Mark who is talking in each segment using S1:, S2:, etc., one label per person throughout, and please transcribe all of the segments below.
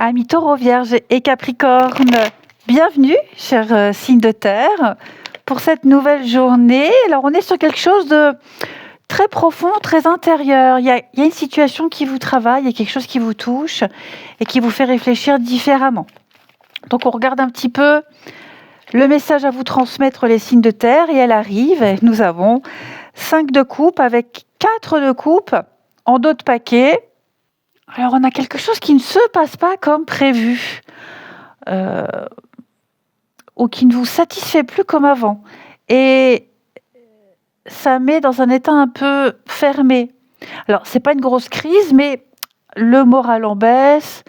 S1: Amis Taureau, Vierge et Capricorne, bienvenue, chers signes de terre, pour cette nouvelle journée. Alors, on est sur quelque chose de très profond, très intérieur. Il y a une situation qui vous travaille, il y a quelque chose qui vous touche et qui vous fait réfléchir différemment. Donc, on regarde un petit peu le message à vous transmettre, les signes de terre, et elle arrive. Et nous avons 5 de coupe avec 4 de coupe en dos de paquet. Alors, on a quelque chose qui ne se passe pas comme prévu, ou qui ne vous satisfait plus comme avant. Et ça met dans un état un peu fermé. Alors, c'est pas une grosse crise, mais le moral en baisse,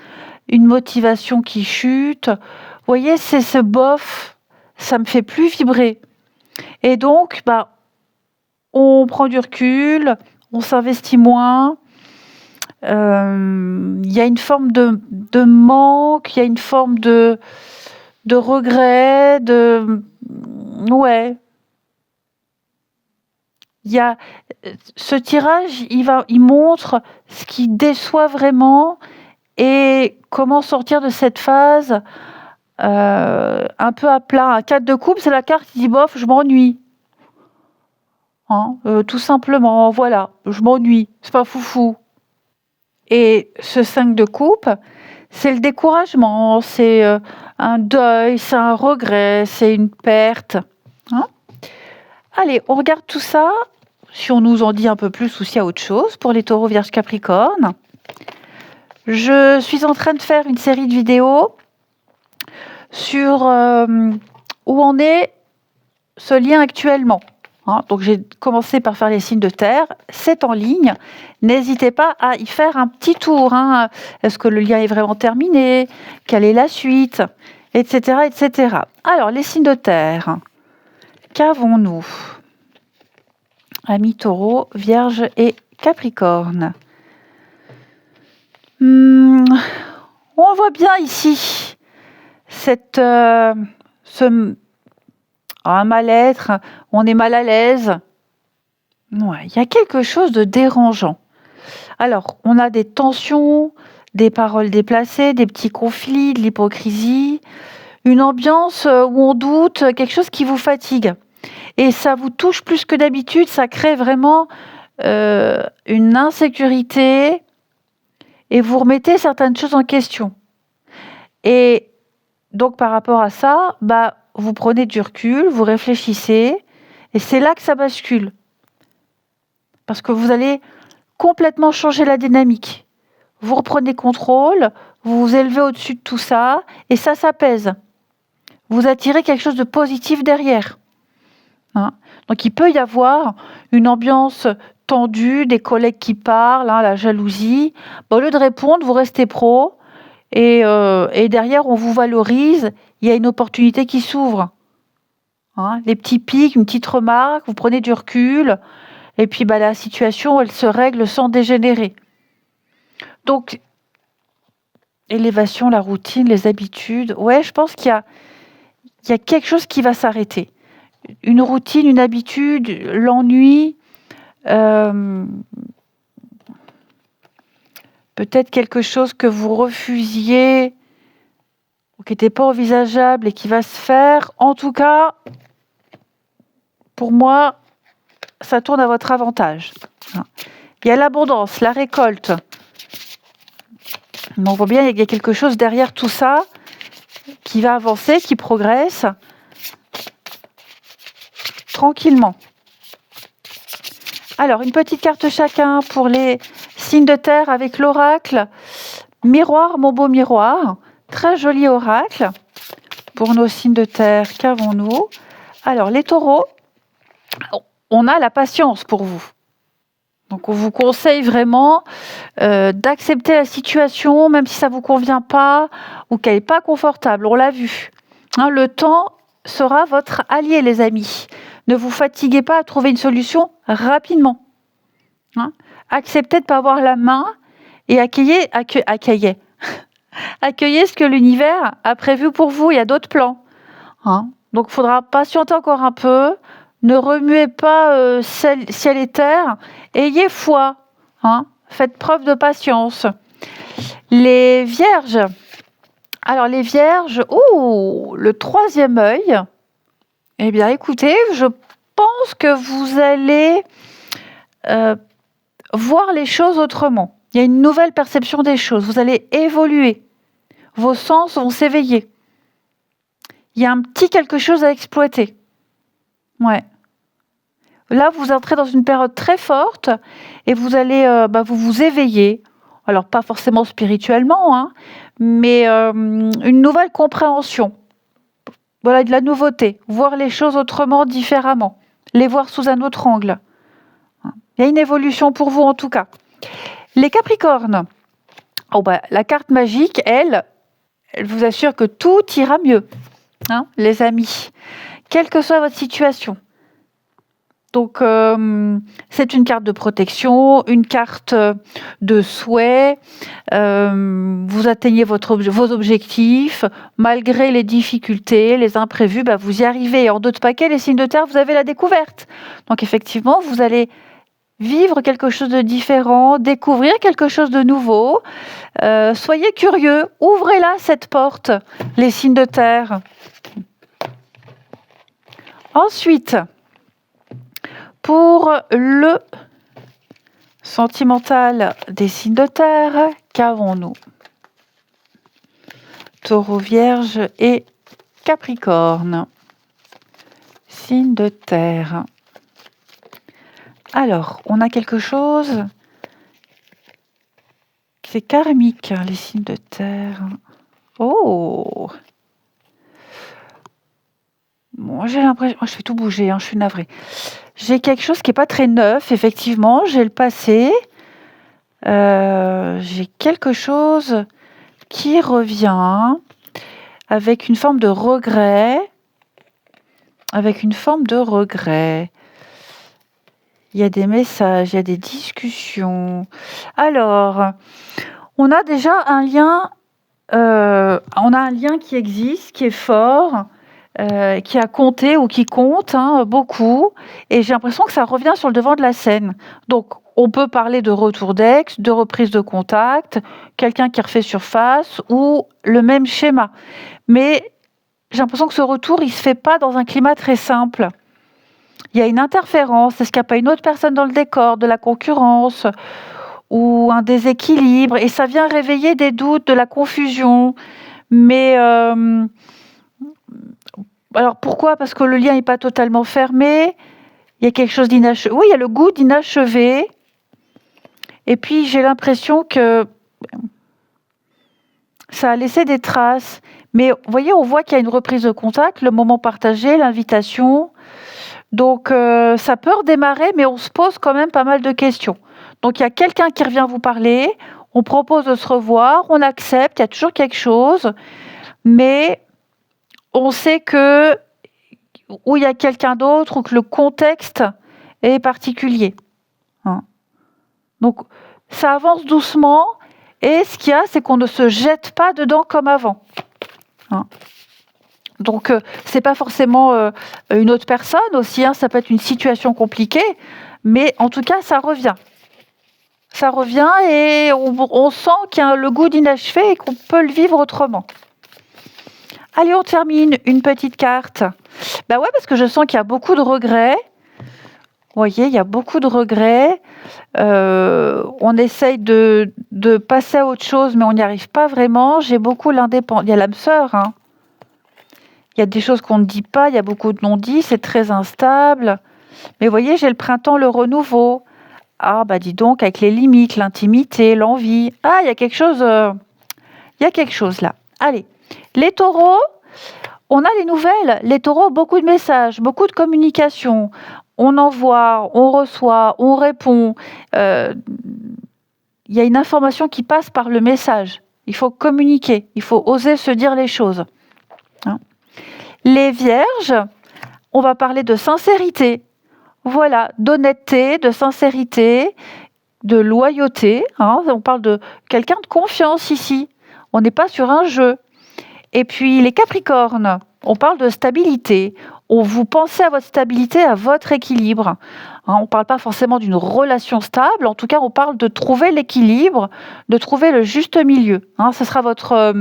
S1: une motivation qui chute. Vous voyez, c'est ce bof, ça me fait plus vibrer. Et donc, on prend du recul, on s'investit moins. Il y a une forme de manque, il y a une forme de regret, ouais. Il y a ce tirage, il montre ce qui déçoit vraiment et comment sortir de cette phase un peu à plat. Un 4 de coupe, c'est la carte qui dit bof, je m'ennuie. Tout simplement, voilà, je m'ennuie, c'est pas foufou. Et ce 5 de coupe, c'est le découragement, c'est un deuil, c'est un regret, c'est une perte. Allez, on regarde tout ça, si on nous en dit un peu plus ou s'il y a autre chose pour les taureaux, vierges, capricornes. Je suis en train de faire une série de vidéos sur où en est ce lien actuellement. Donc j'ai commencé par faire les signes de terre, c'est en ligne. N'hésitez pas à y faire un petit tour. Est-ce que le lien est vraiment terminé? Quelle est la suite? Etc., etc. Alors, les signes de terre. Qu'avons-nous? Amis Taureau, Vierge et Capricorne. On voit bien ici un mal-être, on est mal à l'aise. Ouais, il y a quelque chose de dérangeant. Alors, on a des tensions, des paroles déplacées, des petits conflits, de l'hypocrisie, une ambiance où on doute, quelque chose qui vous fatigue. Et ça vous touche plus que d'habitude, ça crée vraiment une insécurité et vous remettez certaines choses en question. Et donc, par rapport à ça, vous prenez du recul, vous réfléchissez, et c'est là que ça bascule. Parce que vous allez complètement changer la dynamique. Vous reprenez contrôle, vous vous élevez au-dessus de tout ça, et ça s'apaise. Vous attirez quelque chose de positif derrière. Donc, il peut y avoir une ambiance tendue, des collègues qui parlent, la jalousie. Au lieu de répondre, vous restez pro, et derrière, on vous valorise, il y a une opportunité qui s'ouvre. Les petits pics, une petite remarque, vous prenez du recul, et puis la situation, elle se règle sans dégénérer. Donc, élévation, la routine, les habitudes, je pense qu'il y a quelque chose qui va s'arrêter. Une routine, une habitude, l'ennui, peut-être quelque chose que vous refusiez, ou qui n'était pas envisageable et qui va se faire. En tout cas, pour moi, ça tourne à votre avantage. Il y a l'abondance, la récolte. On voit bien qu'il y a quelque chose derrière tout ça qui va avancer, qui progresse tranquillement. Alors, une petite carte chacun pour les signes de terre avec l'oracle. Miroir, mon beau miroir. Très joli oracle pour nos signes de terre. Qu'avons-nous? Alors, les taureaux, on a la patience pour vous. Donc, on vous conseille vraiment d'accepter la situation, même si ça ne vous convient pas ou qu'elle n'est pas confortable. On l'a vu. Le temps sera votre allié, les amis. Ne vous fatiguez pas à trouver une solution rapidement. Acceptez de ne pas avoir la main et accueillez ce que l'univers a prévu pour vous. Il y a d'autres plans. Donc, il faudra patienter encore un peu. Ne remuez pas ciel et terre. Ayez foi. Faites preuve de patience. Les vierges, Alors les vierges, le troisième œil. Eh bien écoutez, je pense que vous allez voir les choses autrement. Il y a une nouvelle perception des choses. Vous allez évoluer. Vos sens vont s'éveiller. Il y a un petit quelque chose à exploiter. Ouais. Là, vous entrez dans une période très forte et vous allez vous éveiller. Alors, pas forcément spirituellement, hein, mais une nouvelle compréhension. Voilà, de la nouveauté. Voir les choses autrement, différemment. Les voir sous un autre angle. Il y a une évolution pour vous, en tout cas. Les Capricornes. La carte magique, elle vous assure que tout ira mieux, hein, les amis. Quelle que soit votre situation. Donc, c'est une carte de protection, une carte de souhait. Vous atteignez vos objectifs. Malgré les difficultés, les imprévus, vous y arrivez. En d'autres paquets, les signes de terre, vous avez la découverte. Donc, effectivement, vous allez vivre quelque chose de différent, découvrir quelque chose de nouveau. Soyez curieux. Ouvrez-la, cette porte, les signes de terre. Ensuite, pour le sentimental des signes de terre, qu'avons-nous? Taureau, Vierge et Capricorne. Signes de terre. Alors, on a quelque chose. C'est karmique, hein, les signes de terre. Oh! Bon, j'ai l'impression... je fais tout bouger, hein, je suis navrée. J'ai quelque chose qui n'est pas très neuf, effectivement. J'ai le passé. J'ai quelque chose qui revient avec une forme de regret. Il y a des messages, il y a des discussions. Alors, on a déjà un lien. On a un lien qui existe, qui est fort. Qui a compté ou qui compte beaucoup, et j'ai l'impression que ça revient sur le devant de la scène. Donc, on peut parler de retour d'ex, de reprise de contact, quelqu'un qui refait surface ou le même schéma. Mais j'ai l'impression que ce retour, il ne se fait pas dans un climat très simple. Il y a une interférence. Est-ce qu'il n'y a pas une autre personne dans le décor, de la concurrence ou un déséquilibre? Et ça vient réveiller des doutes, de la confusion. Mais... alors pourquoi? Parce que le lien n'est pas totalement fermé. Il y a quelque chose d'inachevé. Oui, il y a le goût d'inachevé. Et puis j'ai l'impression que ça a laissé des traces. Mais vous voyez, on voit qu'il y a une reprise de contact, le moment partagé, l'invitation. Donc ça peut redémarrer, mais on se pose quand même pas mal de questions. Donc il y a quelqu'un qui revient vous parler, on propose de se revoir, on accepte, il y a toujours quelque chose. Mais on sait que où il y a quelqu'un d'autre ou que le contexte est particulier. Donc, ça avance doucement et ce qu'il y a, c'est qu'on ne se jette pas dedans comme avant. Donc, c'est pas forcément une autre personne aussi, ça peut être une situation compliquée, mais en tout cas, ça revient. Ça revient et on sent qu'il y a le goût d'inachevé et qu'on peut le vivre autrement. Allez, on termine une petite carte. Ouais, parce que je sens qu'il y a beaucoup de regrets. Vous voyez, il y a beaucoup de regrets. On essaye de passer à autre chose, mais on n'y arrive pas vraiment. J'ai beaucoup l'indépendance. Il y a l'âme sœur. Il y a des choses qu'on ne dit pas. Il y a beaucoup de non-dits. C'est très instable. Mais vous voyez, j'ai le printemps, le renouveau. Ah, dis donc, avec les limites, l'intimité, l'envie. Ah, il y a quelque chose. Il y a quelque chose là. Allez. Les taureaux, on a les nouvelles. Les taureaux, beaucoup de messages, beaucoup de communication. On envoie, on reçoit, on répond. Il y a une information qui passe par le message. Il faut communiquer, il faut oser se dire les choses. Les vierges, on va parler de sincérité. Voilà, d'honnêteté, de sincérité, de loyauté. On parle de quelqu'un de confiance ici. On n'est pas sur un jeu. Et puis les Capricornes, on parle de stabilité. Vous pensez à votre stabilité, à votre équilibre. On ne parle pas forcément d'une relation stable. En tout cas, on parle de trouver l'équilibre, de trouver le juste milieu. Ce sera votre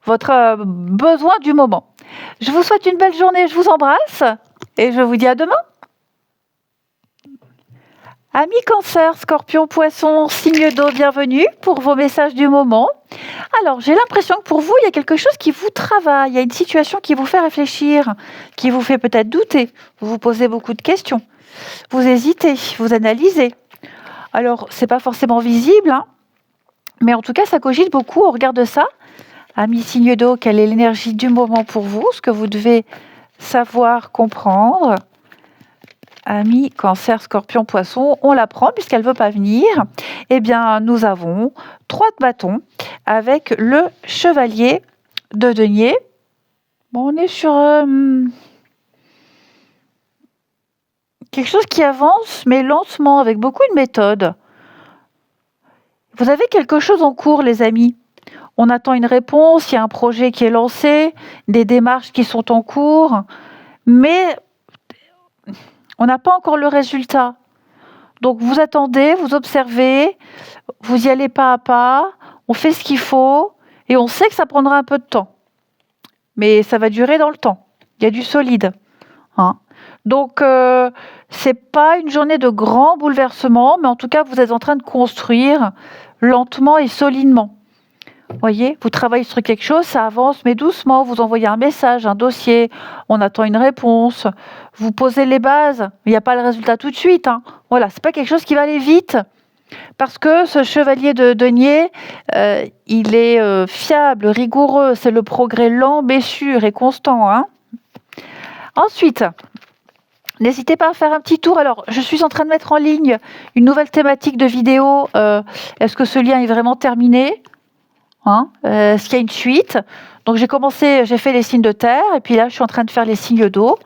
S1: votre besoin du moment. Je vous souhaite une belle journée, je vous embrasse et je vous dis à demain. Amis Cancer, Scorpion, Poisson, signe d'eau, bienvenue pour vos messages du moment. Alors, j'ai l'impression que pour vous, il y a quelque chose qui vous travaille, il y a une situation qui vous fait réfléchir, qui vous fait peut-être douter. Vous vous posez beaucoup de questions, vous hésitez, vous analysez. Alors, c'est pas forcément visible, hein, mais en tout cas, ça cogite beaucoup. On regarde ça. Amis signe d'eau, quelle est l'énergie du moment pour vous, ce que vous devez savoir, comprendre. Amis Cancer, Scorpion, Poisson, on la prend puisqu'elle ne veut pas venir. Eh bien, nous avons 3 de bâtons avec le chevalier de denier. Bon, on est sur quelque chose qui avance, mais lentement, avec beaucoup de méthode. Vous avez quelque chose en cours, les amis. On attend une réponse, il y a un projet qui est lancé, des démarches qui sont en cours, mais on n'a pas encore le résultat. Donc vous attendez, vous observez, vous y allez pas à pas, on fait ce qu'il faut et on sait que ça prendra un peu de temps. Mais ça va durer dans le temps. Il y a du solide. Hein. Donc c'est pas une journée de grand bouleversement, mais en tout cas vous êtes en train de construire lentement et solidement. Vous voyez, vous travaillez sur quelque chose, ça avance, mais doucement. Vous envoyez un message, un dossier, on attend une réponse. Vous posez les bases, il n'y a pas le résultat tout de suite. Hein. Voilà, c'est pas quelque chose qui va aller vite, parce que ce chevalier de denier, il est fiable, rigoureux. C'est le progrès lent, mais sûr et constant. Hein. Ensuite, n'hésitez pas à faire un petit tour. Alors, je suis en train de mettre en ligne une nouvelle thématique de vidéo. Est-ce que ce lien est vraiment terminé ? Est-ce qu'il y a une suite? Donc j'ai fait les signes de terre et puis là je suis en train de faire les signes d'eau.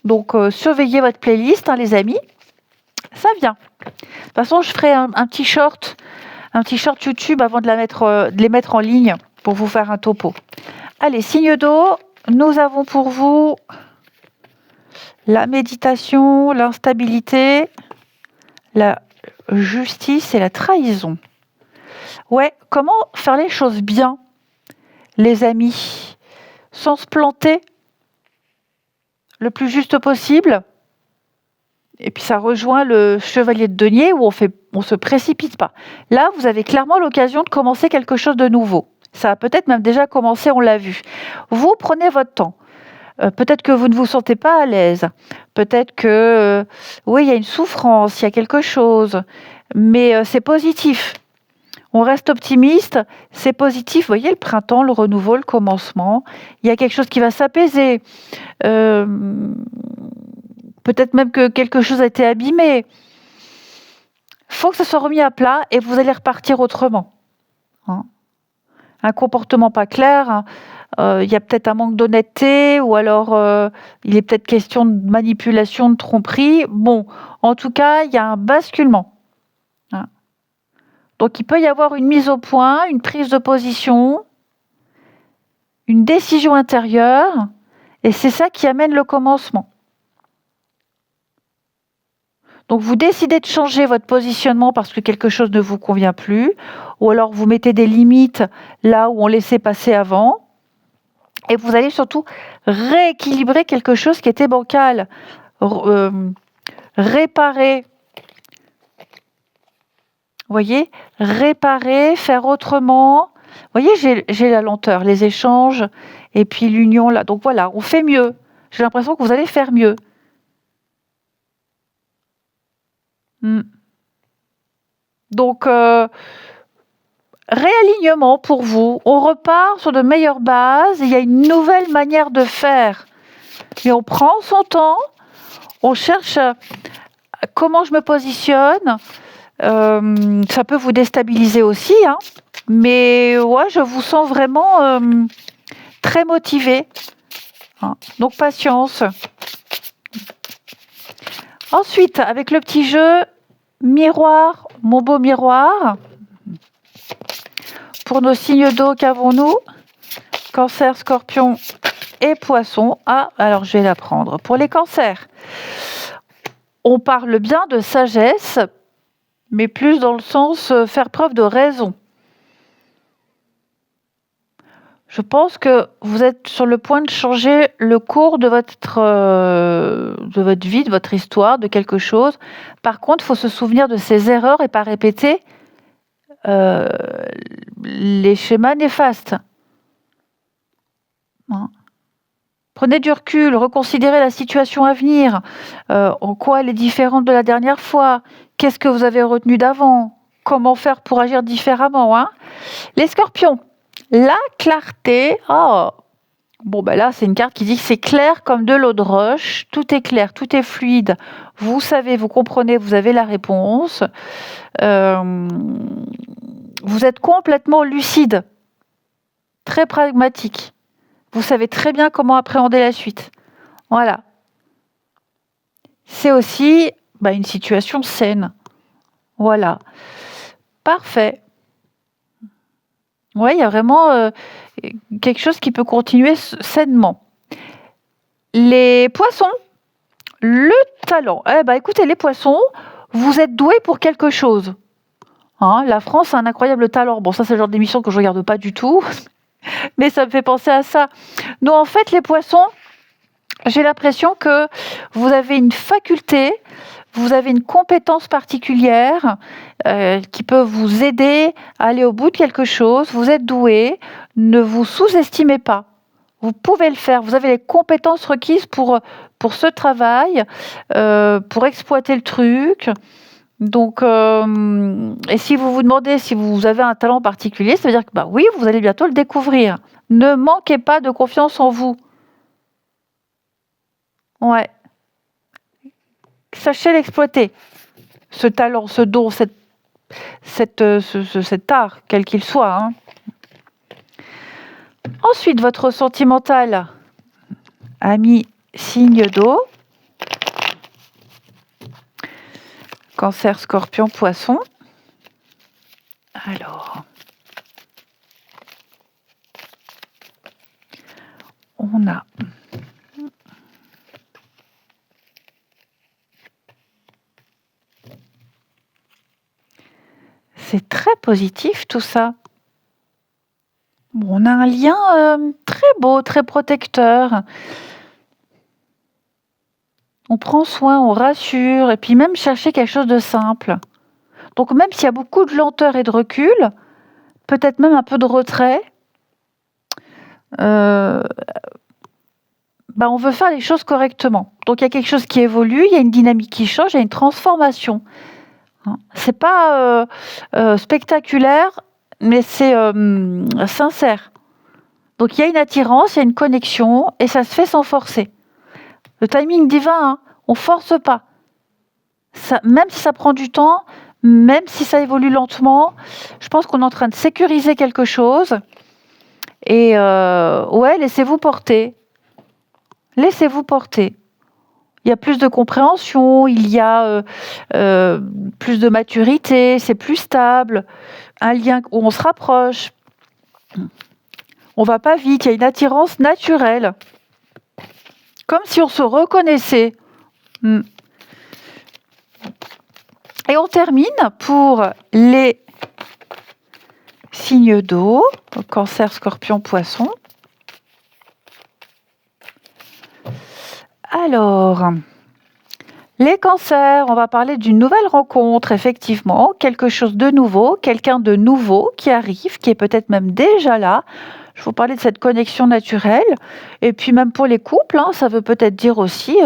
S1: Donc surveillez votre playlist, hein, les amis. Ça vient. De toute façon, je ferai un petit short YouTube avant de les mettre en ligne pour vous faire un topo. Allez, signes d'eau. Nous avons pour vous la méditation, l'instabilité, la justice et la trahison. Ouais, comment faire les choses bien, les amis, sans se planter le plus juste possible. Et puis ça rejoint le chevalier de denier où on se précipite pas. Là, vous avez clairement l'occasion de commencer quelque chose de nouveau. Ça a peut-être même déjà commencé, on l'a vu. Vous prenez votre temps. Peut-être que vous ne vous sentez pas à l'aise. Peut-être que, oui, il y a une souffrance, il y a quelque chose. Mais c'est positif. On reste optimiste, c'est positif. Vous voyez, le printemps, le renouveau, le commencement. Il y a quelque chose qui va s'apaiser. Peut-être même que quelque chose a été abîmé. Il faut que ça soit remis à plat et vous allez repartir autrement. Hein. Un comportement pas clair, hein. Il y a peut-être un manque d'honnêteté ou alors il est peut-être question de manipulation, de tromperie. Bon, en tout cas, il y a un basculement. Hein. Donc il peut y avoir une mise au point, une prise de position, une décision intérieure et c'est ça qui amène le commencement. Donc vous décidez de changer votre positionnement parce que quelque chose ne vous convient plus, ou alors vous mettez des limites là où on laissait passer avant, et vous allez surtout rééquilibrer quelque chose qui était bancal, réparer. Vous voyez, réparer, faire autrement. Vous voyez, j'ai la lenteur, les échanges, et puis l'union là. Donc voilà, on fait mieux. J'ai l'impression que vous allez faire mieux. Donc, réalignement pour vous. On repart sur de meilleures bases. Il y a une nouvelle manière de faire. Et on prend son temps. On cherche comment je me positionne. Ça peut vous déstabiliser aussi. Hein. Mais ouais, je vous sens vraiment très motivé. Hein. Donc, patience. Ensuite, avec le petit jeu miroir, mon beau miroir. Pour nos signes d'eau, qu'avons-nous? Cancer, Scorpion et Poisson. Ah, alors je vais la prendre. Pour les cancers, on parle bien de sagesse, mais plus dans le sens faire preuve de raison. Je pense que vous êtes sur le point de changer le cours de votre vie, de votre histoire, de quelque chose. Par contre, il faut se souvenir de ces erreurs et pas répéter euh, les schémas néfastes. Hein. Prenez du recul, reconsidérez la situation à venir. En quoi elle est différente de la dernière fois? Qu'est-ce que vous avez retenu d'avant? Comment faire pour agir différemment, hein? Les scorpions, la clarté. Oh, bon, ben là, c'est une carte qui dit que c'est clair comme de l'eau de roche. Tout est clair, tout est fluide. Vous savez, vous comprenez, vous avez la réponse. Vous êtes complètement lucide, très pragmatique. Vous savez très bien comment appréhender la suite. Voilà. C'est aussi une situation saine. Voilà. Parfait. Ouais, il y a vraiment quelque chose qui peut continuer sainement. Les poissons, le talent. Écoutez, les poissons, vous êtes doués pour quelque chose. Hein, la France a un incroyable talent. Bon, ça, c'est le genre d'émission que je ne regarde pas du tout, mais ça me fait penser à ça. Non, en fait, les poissons, j'ai l'impression que vous avez une faculté, vous avez une compétence particulière qui peut vous aider à aller au bout de quelque chose. Vous êtes doué, ne vous sous-estimez pas. Vous pouvez le faire, vous avez les compétences requises pour ce travail, pour exploiter le truc. Donc, et si vous vous demandez si vous avez un talent particulier, ça veut dire que oui, vous allez bientôt le découvrir. Ne manquez pas de confiance en vous. Ouais. Sachez l'exploiter, ce talent, ce don, cet art, quel qu'il soit. Hein. Ensuite, votre sentimental, ami signe d'eau, Cancer, Scorpion, Poisson. Alors, on a c'est très positif tout ça. On a un lien très beau, très protecteur. On prend soin, on rassure, et puis même chercher quelque chose de simple. Donc même s'il y a beaucoup de lenteur et de recul, peut-être même un peu de retrait, on veut faire les choses correctement. Donc il y a quelque chose qui évolue, il y a une dynamique qui change, il y a une transformation. C'est pas spectaculaire, mais c'est sincère. Donc il y a une attirance, il y a une connexion, et ça se fait sans forcer. Le timing divin, on force pas. Ça, même si ça prend du temps, même si ça évolue lentement, je pense qu'on est en train de sécuriser quelque chose. Et laissez-vous porter. Laissez-vous porter. Il y a plus de compréhension, il y a plus de maturité, c'est plus stable, un lien où on se rapproche. On va pas vite, il y a une attirance naturelle. Comme si on se reconnaissait. Et on termine pour les signes d'eau, Cancer, Scorpion, Poisson. Alors, les cancers, on va parler d'une nouvelle rencontre, effectivement, quelque chose de nouveau, quelqu'un de nouveau qui arrive, qui est peut-être même déjà là. Je vous parlais de cette connexion naturelle. Et puis même pour les couples, ça veut peut-être dire aussi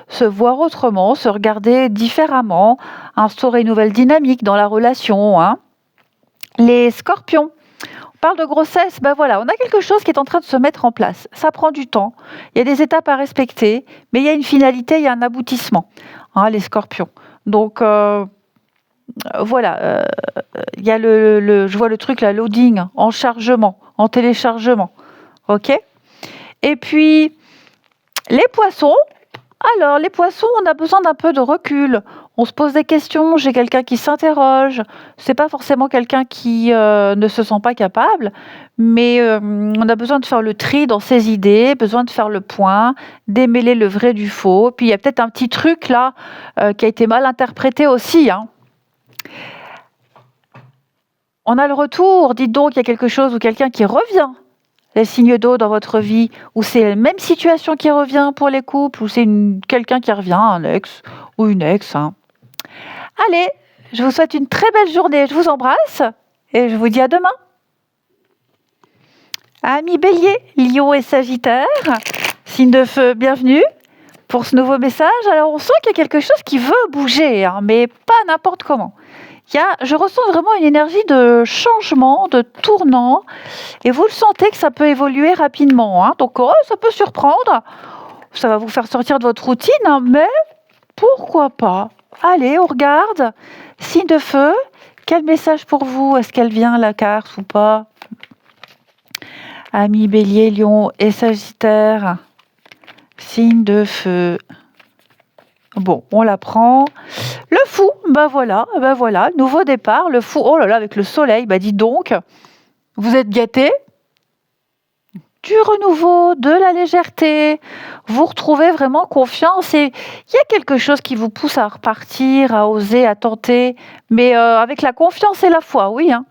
S1: se voir autrement, se regarder différemment, instaurer une nouvelle dynamique dans la relation. Hein. Les scorpions, on parle de grossesse, on a quelque chose qui est en train de se mettre en place. Ça prend du temps, il y a des étapes à respecter, mais il y a une finalité, il y a un aboutissement. Hein, les scorpions. Donc, il y a je vois le truc, la loading, en chargement, en téléchargement. OK ? Et puis, les poissons. Alors, les poissons, on a besoin d'un peu de recul. On se pose des questions, j'ai quelqu'un qui s'interroge. C'est pas forcément quelqu'un qui ne se sent pas capable, mais on a besoin de faire le tri dans ses idées, besoin de faire le point, démêler le vrai du faux. Puis il y a peut-être un petit truc là qui a été mal interprété aussi. Hein. On a le retour, dites donc, il y a quelque chose ou quelqu'un qui revient les signes d'eau dans votre vie, où c'est la même situation qui revient pour les couples, ou c'est quelqu'un qui revient, un ex ou une ex. Hein. Allez, je vous souhaite une très belle journée, je vous embrasse et je vous dis à demain. Amis Bélier, Lion et Sagittaire, signe de feu, bienvenue pour ce nouveau message. Alors on sent qu'il y a quelque chose qui veut bouger, hein, mais pas n'importe comment. Je ressens vraiment une énergie de changement, de tournant, et vous le sentez que ça peut évoluer rapidement. Hein. Donc ça peut surprendre, ça va vous faire sortir de votre routine, hein, mais pourquoi pas. Allez, on regarde. Signe de feu, quel message pour vous? Est-ce qu'elle vient la carte ou pas? Amis Bélier, Lion et Sagittaire, signe de feu. Bon, on la prend. Le fou, ben voilà, nouveau départ, le fou, oh là là, avec le soleil, dis donc, vous êtes gâtés. Du renouveau, de la légèreté, vous retrouvez vraiment confiance et il y a quelque chose qui vous pousse à repartir, à oser, à tenter, mais avec la confiance et la foi, oui. Hein.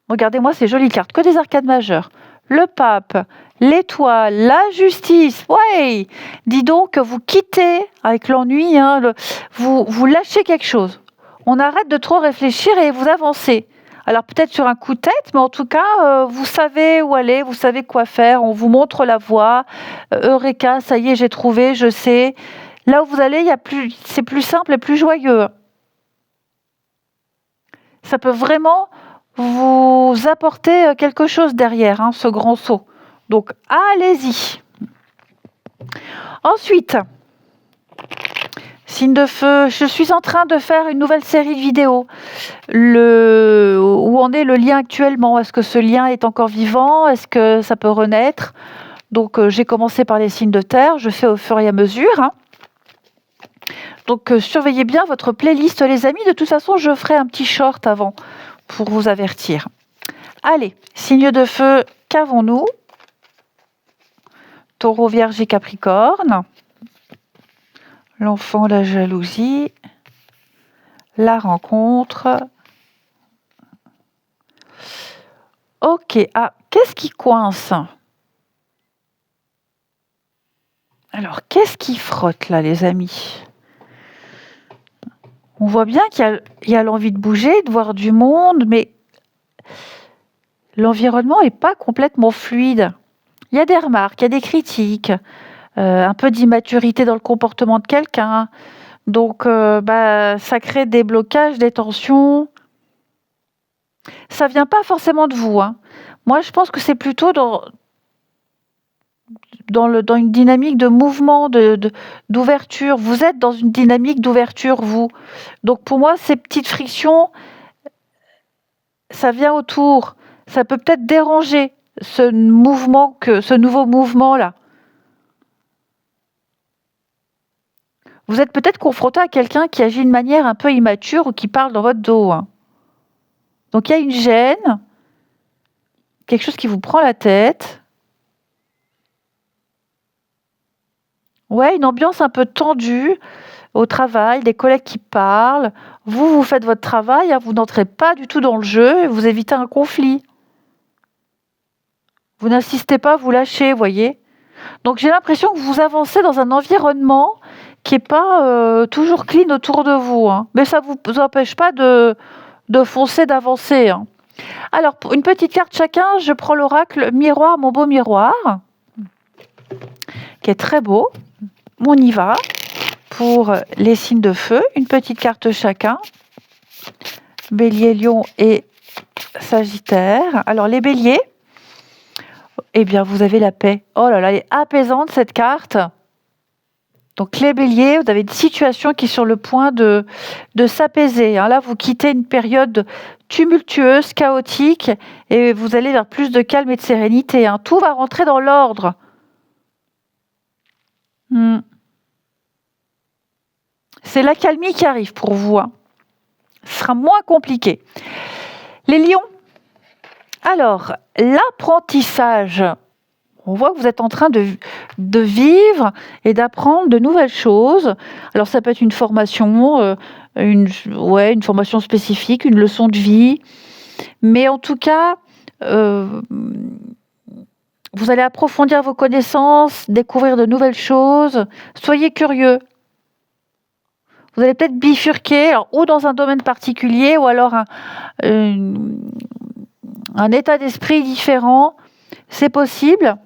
S1: Regardez-moi ces jolies cartes, que des arcades majeures. Le pape, l'étoile, la justice, ouais. Dis donc, vous quittez avec l'ennui, hein, vous lâchez quelque chose. On arrête de trop réfléchir et vous avancez. Alors peut-être sur un coup de tête, mais en tout cas, vous savez où aller, vous savez quoi faire, on vous montre la voie. Eureka, ça y est, j'ai trouvé, je sais. Là où vous allez, c'est plus simple et plus joyeux. Ça peut vraiment vous apporter quelque chose derrière, hein, ce grand saut. Donc, allez-y. Ensuite, signe de feu, je suis en train de faire une nouvelle série de vidéos. Où en est le lien actuellement? Est-ce que ce lien est encore vivant? Est-ce que ça peut renaître? Donc, j'ai commencé par les signes de terre, je fais au fur et à mesure. Hein. Donc, surveillez bien votre playlist, les amis. De toute façon, je ferai un petit short avant pour vous avertir. Allez, signe de feu, qu'avons-nous? Taureau, Vierge et Capricorne. L'enfant, la jalousie. La rencontre. Ok, qu'est-ce qui coince? Alors, qu'est-ce qui frotte là, les amis? On voit bien qu'il y a l'envie de bouger, de voir du monde, mais l'environnement n'est pas complètement fluide. Il y a des remarques, il y a des critiques, un peu d'immaturité dans le comportement de quelqu'un. Donc, ça crée des blocages, des tensions. Ça vient pas forcément de vous. Hein. Moi, je pense que c'est plutôt dans une dynamique de mouvement, d'ouverture. Vous êtes dans une dynamique d'ouverture, vous. Donc, pour moi, ces petites frictions, ça vient autour. Ça peut peut-être déranger ce nouveau mouvement-là. Vous êtes peut-être confronté à quelqu'un qui agit de manière un peu immature ou qui parle dans votre dos. Hein. Donc, il y a une gêne, quelque chose qui vous prend la tête. Ouais, une ambiance un peu tendue au travail, des collègues qui parlent. Vous faites votre travail, hein, vous n'entrez pas du tout dans le jeu et vous évitez un conflit. Vous n'insistez pas, vous lâchez, voyez. Donc j'ai l'impression que vous avancez dans un environnement qui n'est pas toujours clean autour de vous. Hein. Mais ça ne vous empêche pas de foncer, d'avancer. Hein. Alors, pour une petite carte chacun, je prends l'oracle Miroir, mon beau miroir, qui est très beau. On y va. Pour les signes de feu, une petite carte chacun. Bélier, Lion et Sagittaire. Alors, les béliers, eh bien, vous avez la paix. Oh là là, elle est apaisante, cette carte. Donc, les béliers, vous avez une situation qui est sur le point de s'apaiser. Hein. Là, vous quittez une période tumultueuse, chaotique, et vous allez vers plus de calme et de sérénité. Hein. Tout va rentrer dans l'ordre. C'est l'accalmie qui arrive pour vous. Hein. Ce sera moins compliqué. Les lions. Alors, l'apprentissage. On voit que vous êtes en train de vivre et d'apprendre de nouvelles choses. Alors, ça peut être une formation, une formation spécifique, une leçon de vie. Mais en tout cas, Vous allez approfondir vos connaissances, découvrir de nouvelles choses. Soyez curieux. Vous allez peut-être bifurquer, alors, ou dans un domaine particulier, ou alors un état d'esprit différent. C'est possible.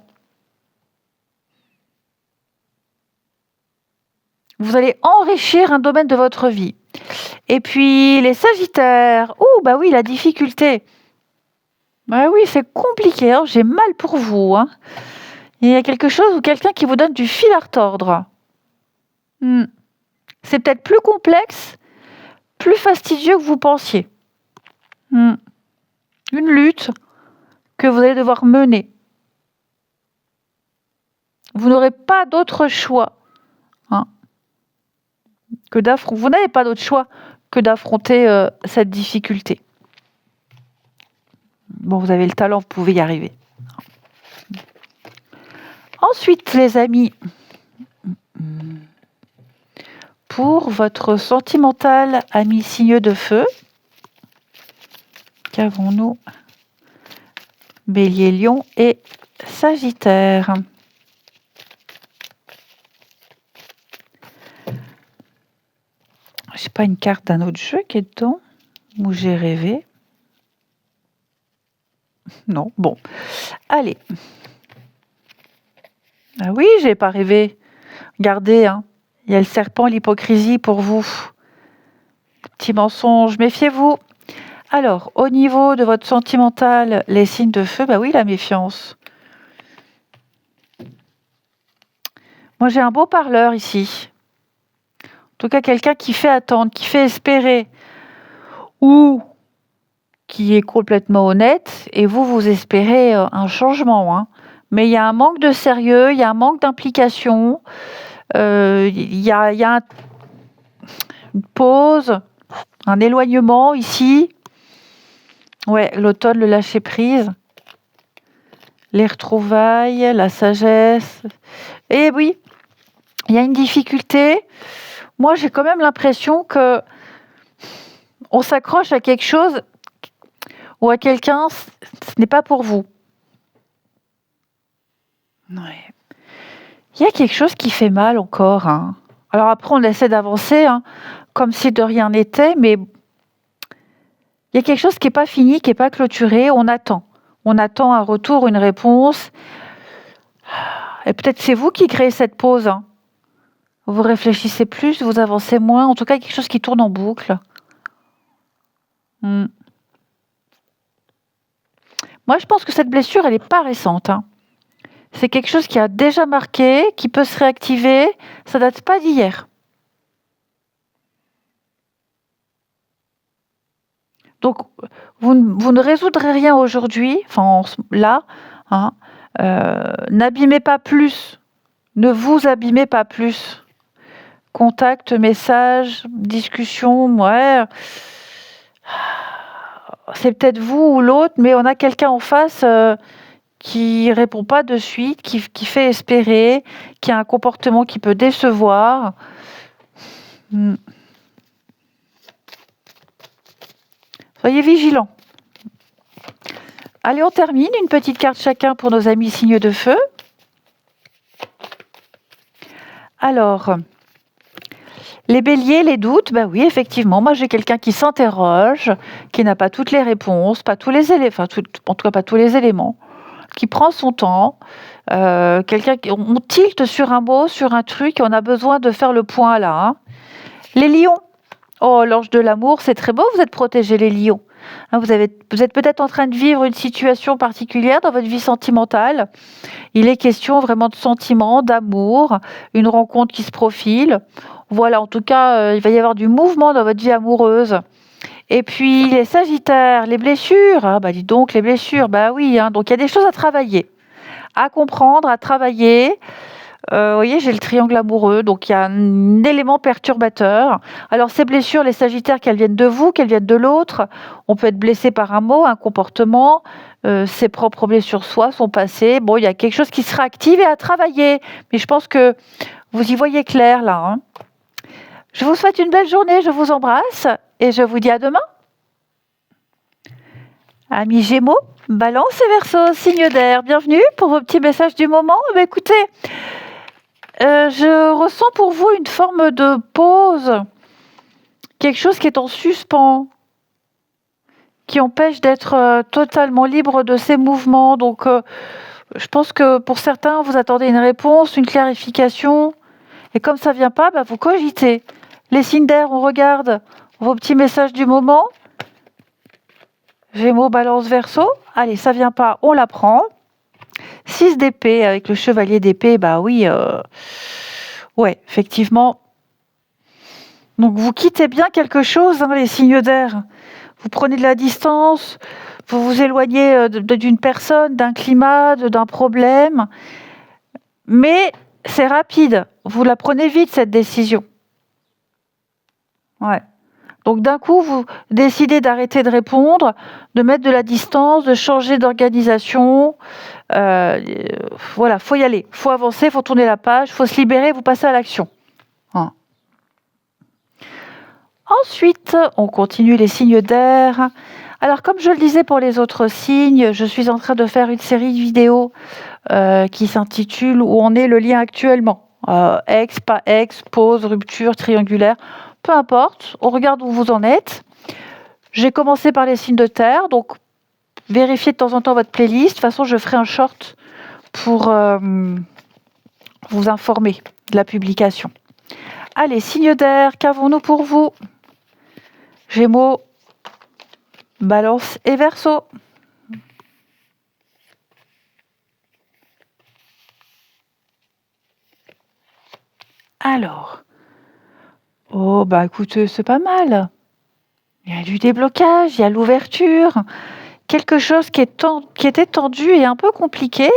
S1: Vous allez enrichir un domaine de votre vie. Et puis les Sagittaires, bah oui, la difficulté. Bah oui, c'est compliqué, hein, j'ai mal pour vous. Hein. Il y a quelque chose ou quelqu'un qui vous donne du fil à retordre. C'est peut-être plus complexe, plus fastidieux que vous pensiez. Une lutte que vous allez devoir mener. Vous n'aurez pas d'autre choix que d'affronter. Vous n'avez pas d'autre choix que d'affronter cette difficulté. Bon, vous avez le talent, vous pouvez y arriver. Ensuite, les amis, pour votre sentimental ami signe de feu, qu'avons-nous? Bélier, Lion et Sagittaire. J'ai pas une carte d'un autre jeu qui est dedans où j'ai rêvé. Non, bon. Allez. Ah oui, j'ai pas rêvé. Regardez, hein. Il y a le serpent, l'hypocrisie pour vous. Petit mensonge, méfiez-vous. Alors, au niveau de votre sentimental, les signes de feu, bah oui, la méfiance. Moi, j'ai un beau parleur ici. En tout cas, quelqu'un qui fait attendre, qui fait espérer, ou qui est complètement honnête, et vous espérez un changement. Hein. Mais il y a un manque de sérieux, il y a un manque d'implication, il y a une pause, un éloignement ici. Ouais, l'automne, le lâcher-prise, les retrouvailles, la sagesse. Et oui, il y a une difficulté. Moi, j'ai quand même l'impression que on s'accroche à quelque chose ou à quelqu'un, ce n'est pas pour vous. Ouais. Il y a quelque chose qui fait mal encore. Hein. Alors après, on essaie d'avancer, hein, comme si de rien n'était, mais il y a quelque chose qui n'est pas fini, qui n'est pas clôturé. On attend. On attend un retour, une réponse. Et peut-être c'est vous qui créez cette pause. Hein. Vous réfléchissez plus, vous avancez moins. En tout cas, quelque chose qui tourne en boucle. Moi, je pense que cette blessure, elle n'est pas récente. Hein. C'est quelque chose qui a déjà marqué, qui peut se réactiver. Ça date pas d'hier. Donc, vous ne résoudrez rien aujourd'hui, là. Hein, n'abîmez pas plus. Ne vous abîmez pas plus. Contact, message, discussion, ouais. C'est peut-être vous ou l'autre, mais on a quelqu'un en face qui répond pas de suite, qui fait espérer, qui a un comportement qui peut décevoir. Soyez vigilants. Allez, on termine. Une petite carte chacun pour nos amis signes de feu. Alors, les béliers, les doutes, bah oui, effectivement, moi j'ai quelqu'un qui s'interroge, qui n'a pas toutes les réponses, pas tous les éléments, en tout cas pas tous les éléments, qui prend son temps, quelqu'un on tilte sur un mot, sur un truc, et on a besoin de faire le point là. Hein. Les lions, oh l'ange de l'amour, c'est très beau, vous êtes protégés les lions. Hein, vous êtes peut-être en train de vivre une situation particulière dans votre vie sentimentale. Il est question vraiment de sentiments, d'amour, une rencontre qui se profile. Voilà, en tout cas, il va y avoir du mouvement dans votre vie amoureuse. Et puis, les sagittaires, les blessures. Ah, bah dis donc, les blessures, bah oui. Hein, donc, il y a des choses à travailler, à comprendre, à travailler. Vous voyez, j'ai le triangle amoureux, donc il y a un élément perturbateur. Alors, ces blessures, les sagittaires, qu'elles viennent de vous, qu'elles viennent de l'autre, on peut être blessé par un mot, un comportement, ses propres blessures soi, son passé. Bon, il y a quelque chose qui sera active et à travailler. Mais je pense que vous y voyez clair, là. Hein. Je vous souhaite une belle journée, je vous embrasse et je vous dis à demain. Amis Gémeaux, Balance et Verseau, signe d'air, bienvenue pour vos petits messages du moment. Écoutez, je ressens pour vous une forme de pause, quelque chose qui est en suspens, qui empêche d'être totalement libre de ses mouvements. Donc, je pense que pour certains, vous attendez une réponse, une clarification. Et comme ça ne vient pas, vous cogitez. Les signes d'air, on regarde vos petits messages du moment. Gémeaux, Balance, Verseau. Allez, ça ne vient pas, on la prend. 6 d'épée avec le chevalier d'épée, oui. Ouais, effectivement. Donc vous quittez bien quelque chose, les signes d'air. Vous prenez de la distance, vous vous éloignez d'une personne, d'un climat, d'un problème. Mais c'est rapide. Vous la prenez vite, cette décision. Ouais. Donc d'un coup, vous décidez d'arrêter de répondre, de mettre de la distance, de changer d'organisation. Voilà, faut y aller, faut avancer, faut tourner la page, faut se libérer, vous passez à l'action. Ensuite, on continue les signes d'air. Alors, comme je le disais pour les autres signes, je suis en train de faire une série de vidéos qui s'intitule Où en est le lien actuellement. Ex, pas ex, pause, rupture, triangulaire, peu importe, on regarde où vous en êtes. J'ai commencé par les signes de terre, donc vérifiez de temps en temps votre playlist. De toute façon, je ferai un short pour vous informer de la publication. Allez, signes d'air, qu'avons-nous pour vous? Gémeaux, Balance et Verseau. Alors, écoutez, c'est pas mal. Il y a du déblocage, il y a l'ouverture. Quelque chose qui était tendu et un peu compliqué,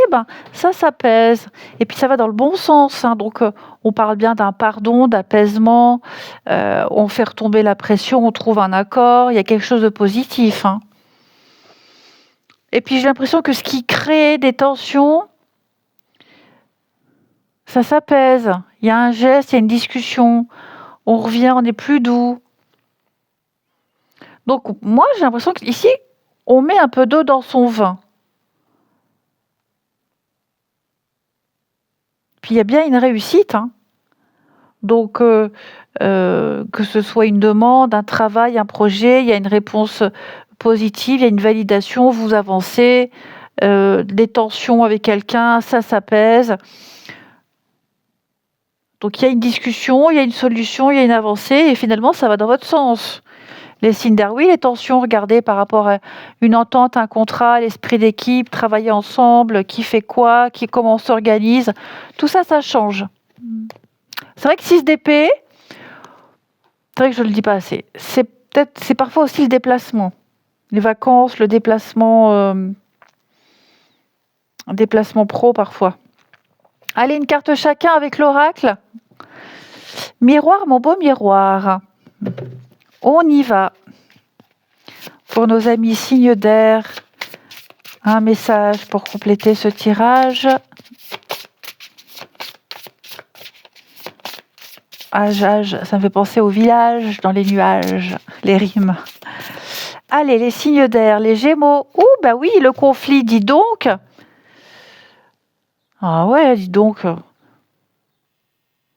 S1: ça s'apaise. Et puis ça va dans le bon sens. Donc on parle bien d'un pardon, d'apaisement. On fait retomber la pression, on trouve un accord. Il y a quelque chose de positif. Et puis j'ai l'impression que ce qui crée des tensions, ça s'apaise. Il y a un geste, il y a une discussion. On revient, on est plus doux. Donc moi j'ai l'impression qu'ici, on met un peu d'eau dans son vin. Puis il y a bien une réussite. Donc, que ce soit une demande, un travail, un projet, il y a une réponse positive, il y a une validation, vous avancez, des tensions avec quelqu'un, ça s'apaise. Donc, il y a une discussion, il y a une solution, il y a une avancée, et finalement, ça va dans votre sens. Les signes d'air, oui, les tensions, regardez par rapport à une entente, un contrat, l'esprit d'équipe, travailler ensemble, qui fait quoi, comment on s'organise, tout ça, ça change. C'est vrai que 6 d'épée, c'est vrai que je ne le dis pas assez, c'est parfois aussi le déplacement. Les vacances, le déplacement pro parfois. Allez, une carte chacun avec l'oracle. Miroir, mon beau miroir. On y va. Pour nos amis signes d'air, un message pour compléter ce tirage. Âge, ça me fait penser au village dans les nuages, les rimes. Allez, les signes d'air, les Gémeaux. Oui, le conflit, dis donc. Ah ouais, dis donc.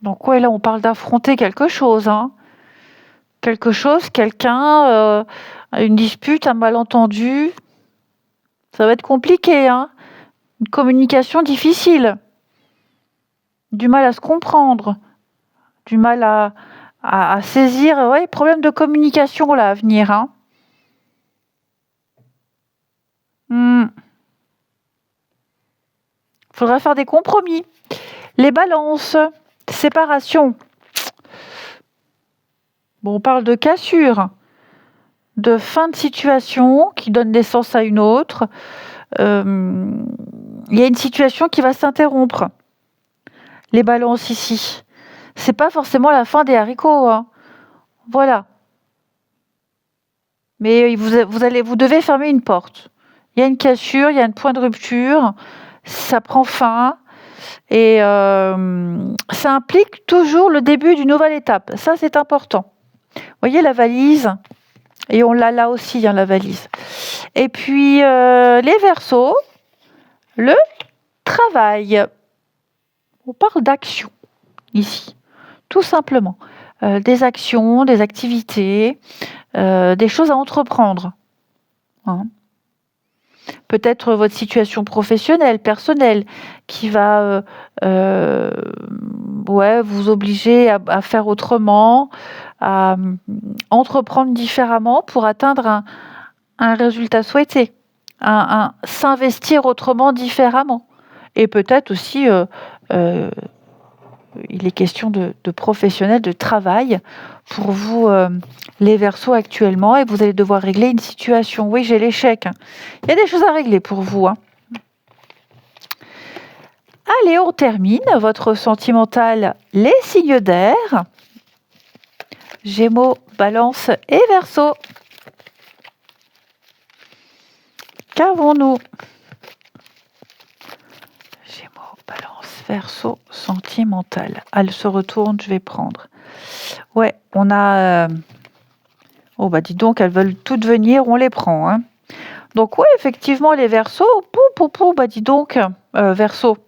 S1: Donc ouais, là on parle d'affronter quelque chose. Quelque chose, quelqu'un, une dispute, un malentendu. Ça va être compliqué. Une communication difficile. Du mal à se comprendre. Du mal à saisir. Ouais, problème de communication là à venir. Faudra faire des compromis. Les balances, séparation. Bon, on parle de cassure, de fin de situation qui donne naissance à une autre. Il y a une situation qui va s'interrompre. Les balances ici. C'est pas forcément la fin des haricots. Voilà. Mais vous devez fermer une porte. Il y a une cassure, il y a un point de rupture. Ça prend fin. Et ça implique toujours le début d'une nouvelle étape. Ça, c'est important. Vous voyez la valise Et on l'a là aussi, hein, la valise. Et puis, les Verseaux, le travail. On parle d'action, ici, tout simplement. Des actions, des activités, des choses à entreprendre. Hein. Peut-être votre situation professionnelle, personnelle, qui va vous obliger à faire autrement, à entreprendre différemment pour atteindre un résultat souhaité, s'investir autrement, différemment. Et peut-être aussi, il est question de professionnel, de travail pour vous, les Verseaux actuellement, et vous allez devoir régler une situation. Oui, j'ai l'échec. Il y a des choses à régler pour vous. Hein. Allez, on termine. Votre sentimental, les signes d'air. Gémeaux, Balance et Verseau. Qu'avons-nous? Gémeaux, Balance, Verseau, sentimental. Elle se retourne, je vais prendre. Ouais, on a... Oh bah dis donc, elles veulent toutes venir, on les prend. Hein. Donc ouais, effectivement, les Verseaux, bah dis donc, Verseau,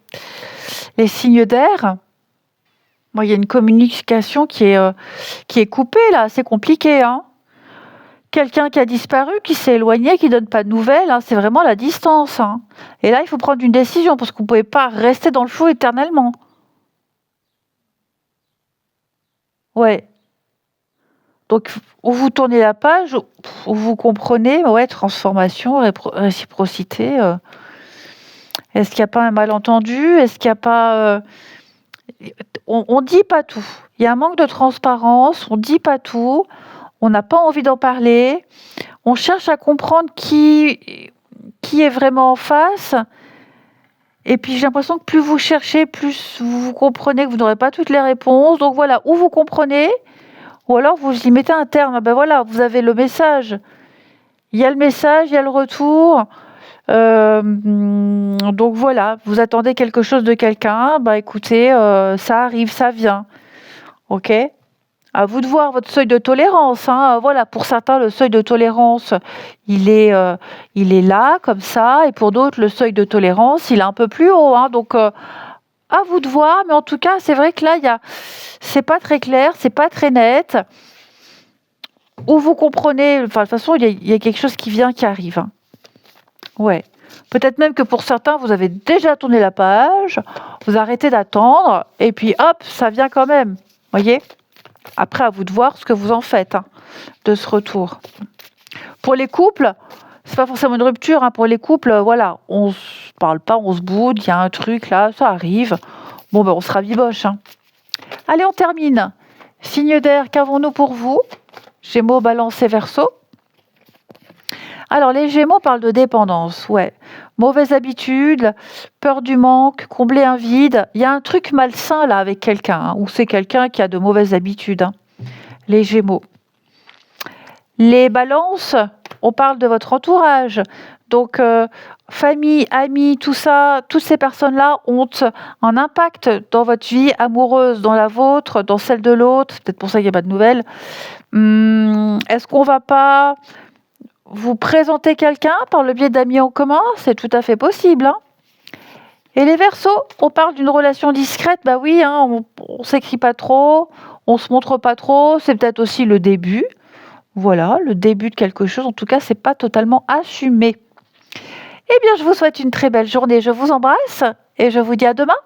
S1: les signes d'air. Bon, il y a une communication qui est coupée là, c'est compliqué. Hein. Quelqu'un qui a disparu, qui s'est éloigné, qui donne pas de nouvelles, hein, c'est vraiment la distance. Hein. Et là, il faut prendre une décision parce qu'on ne pouvait pas rester dans le flou éternellement. Ouais. Donc, où vous tournez la page, où vous comprenez, ouais, transformation, réciprocité. Est-ce qu'il n'y a pas un malentendu? Est-ce qu'il n'y a pas... On ne dit pas tout. Il y a un manque de transparence, on ne dit pas tout, on n'a pas envie d'en parler, on cherche à comprendre qui est vraiment en face. Et puis j'ai l'impression que plus vous cherchez, plus vous comprenez que vous n'aurez pas toutes les réponses. Donc voilà, ou vous comprenez, ou alors vous y mettez un terme. Ben voilà, vous avez le message. Il y a le message, il y a le retour. Donc voilà, vous attendez quelque chose de quelqu'un. Bah écoutez, ça arrive, ça vient. Ok ? À vous de voir votre seuil de tolérance. Hein. Voilà, pour certains, le seuil de tolérance, il est là, comme ça. Et pour d'autres, le seuil de tolérance, il est un peu plus haut. Hein. Donc, à vous de voir. Mais en tout cas, c'est vrai que là, c'est pas très clair, c'est pas très net. Ou vous comprenez, enfin, de toute façon, il y a quelque chose qui vient, qui arrive. Hein. Ouais. Peut-être même que pour certains, vous avez déjà tourné la page, vous arrêtez d'attendre, et puis hop, ça vient quand même. Voyez ? Après, à vous de voir ce que vous en faites de ce retour. Pour les couples, c'est pas forcément une rupture. Hein. Pour les couples, voilà, on se parle pas, on se boude, il y a un truc là, ça arrive. Bon, ben on se rabiboche. Hein. Allez, on termine. Signe d'air, qu'avons-nous pour vous? Gémeaux, Balance et Verseau. Alors, les Gémeaux parlent de dépendance, ouais. Mauvaise habitude, peur du manque, combler un vide. Il y a un truc malsain là avec quelqu'un, ou c'est quelqu'un qui a de mauvaises habitudes. Hein. Les Gémeaux. Les Balances, on parle de votre entourage. Donc, famille, amis, tout ça, toutes ces personnes-là ont un impact dans votre vie amoureuse, dans la vôtre, dans celle de l'autre. C'est peut-être pour ça qu'il n'y a pas de nouvelles. Est-ce qu'on ne va pas vous présenter quelqu'un par le biais d'amis en commun? C'est tout à fait possible. Hein. Et les Verseaux, on parle d'une relation discrète. Bah oui, hein, on s'écrit pas trop, on se montre pas trop. C'est peut-être aussi le début. Voilà, le début de quelque chose. En tout cas, c'est pas totalement assumé. Eh bien, je vous souhaite une très belle journée. Je vous embrasse et je vous dis à demain.